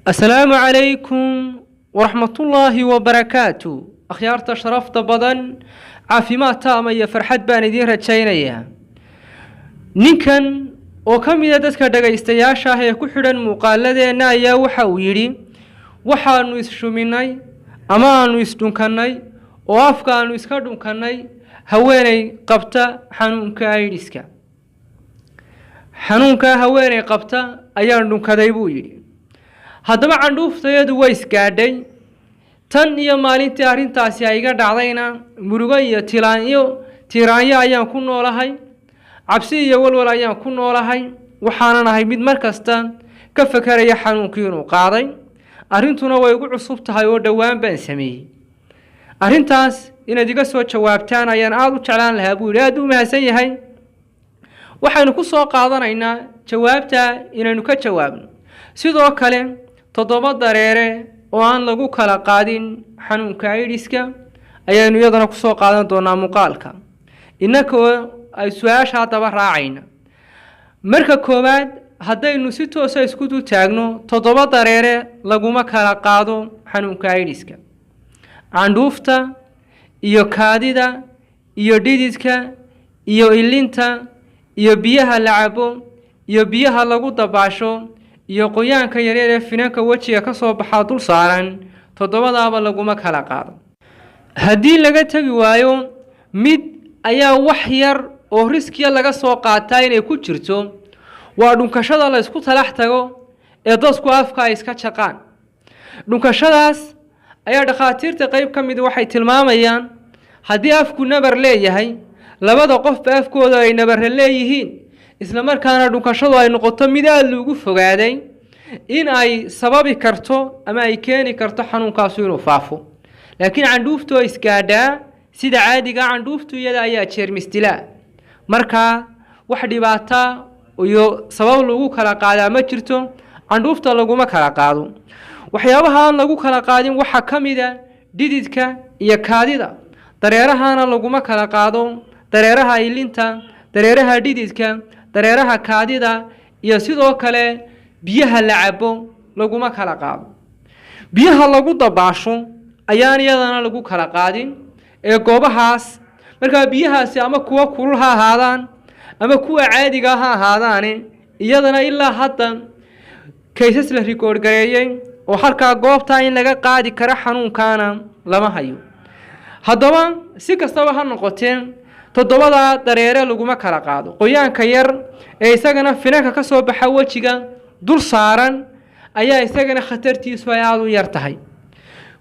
السلام عليكم ورحمة الله وبركاته. أخيارتا شرفت بدن عافيمات تاما يا فرحات بان دين رجاينيا نينكن oo ka mid ah dadka dhagaystayaasha ah ee ku xidhan muuqaaladeena ayaa waxa uu yiri waxaanu ishuminay ama aanu isdhunkanay oo afkaanu iska dhunkanay haweeney qabta xanuunka AIDS-ka xanuunka haweeney qabta ayaa dhunkaday buu yiri haddaba candhuuftayadu way isgaadhay tan iyo maalintii arrintaasi ay iga dhacdayna murugo iyo tiraanyo ayaan ku noolahay cabsi iyo walwal ayaan ku noolahay waxaan ahay mid markasta ka fakaraya xanuunkii inuu qaaday arintuna way ugu cusub tahay oo dhawaan baan sameeyay arintaas inaad iga soo jawaabtaan ayaan aad u jeclaan lahaa buu aad u mahadsan yahay waxaanu ku soo qaadanaynaa jawaabta inaynu ka jawaabno sidoo kale 7 dareere oo aan lagu kala qaadin xanuunka AIDS-ka ayaanu iyadana ku soo qaadan doonaa muuqaalka inakoo ay su'aasha daba raacayna marka koowaad haddaynu si toos ah isku taagno 7 dareere laguma kala qaado xanuunka AIDS-ka candhuufta iyo kaadida iyo dhididka iyo ilinta iyo biyaha la cabo iyo biyaha lagu dabaasho iyo qoyaanka yaryar ee finanka wajiga ka soo baxa dul saaran 7daaba laguma kala qaado haddii laga tagi waayo mid ayaa wax yar oo riskiya laga soo qaataa inay ku jirto waa dhunkashada la isku talax tago ee dadku afka ay iska jaqaan dhunkashadaas ayaa dhakhaatiirta qayb ka mid waxay tilmaamayaan haddii afku nabar leeyahay labada qof afkooda ay nabar leeyihiin isla markaana dhunkashadu ay noqoto mid aad loogu fogaaday in ay sababi karto ama ay keeni karto xanuunkaas inuu faafo laakiin candhuuftu ay isgaadhaa sida caadiga candhuuftu iyada ayaa jeermis dilaa marka wax dhibaato iyo sabab lagu kala qaadaa ma jirto candhuufta laguma kala qaado waxyaabaha aan lagu kala qaadin waxa kamid ah dhididka iyo kaadida dareerahana laguma kala qaado dareeraha ilinta dareeraha dhididka dareeraha kaadida iyo sidoo kale biyaha la cabo laguma kala qaado biyaha lagu dabaasho ayaan iyadana lagu kala qaadin ee goobahaas marka biyahaasi ama kuwa kulul ha ahaadaan ama kuwa caadiga ha ahaadaan iyadana ilaa hadda cases la record gareeyay oo halka goobta in laga qaadi karo xanuunkaana lama hayo haddaba si kastaba ha noqotee 7 dareere laguma kala qaado qoyaanka yar ee isagana finanka ka soo baxa wajiga dul saaran ayaa isagana khatartiisu ay aad u yar tahay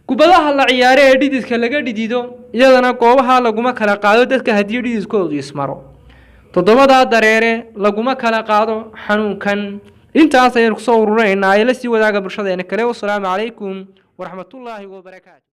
kubadaha la ciyaaro ee dhididka laga dhidido iyadana goobaha laguma kala qaado dadka hadii dhididkoodu ismaro 7 dareere laguma kala qaado xanuunkan intaas ayaan ku soo ururinaynaa ay la sii wadaaga bulshadeena kale. Wassalaamu calaykum waraxmatullaahi wabarakaatuh.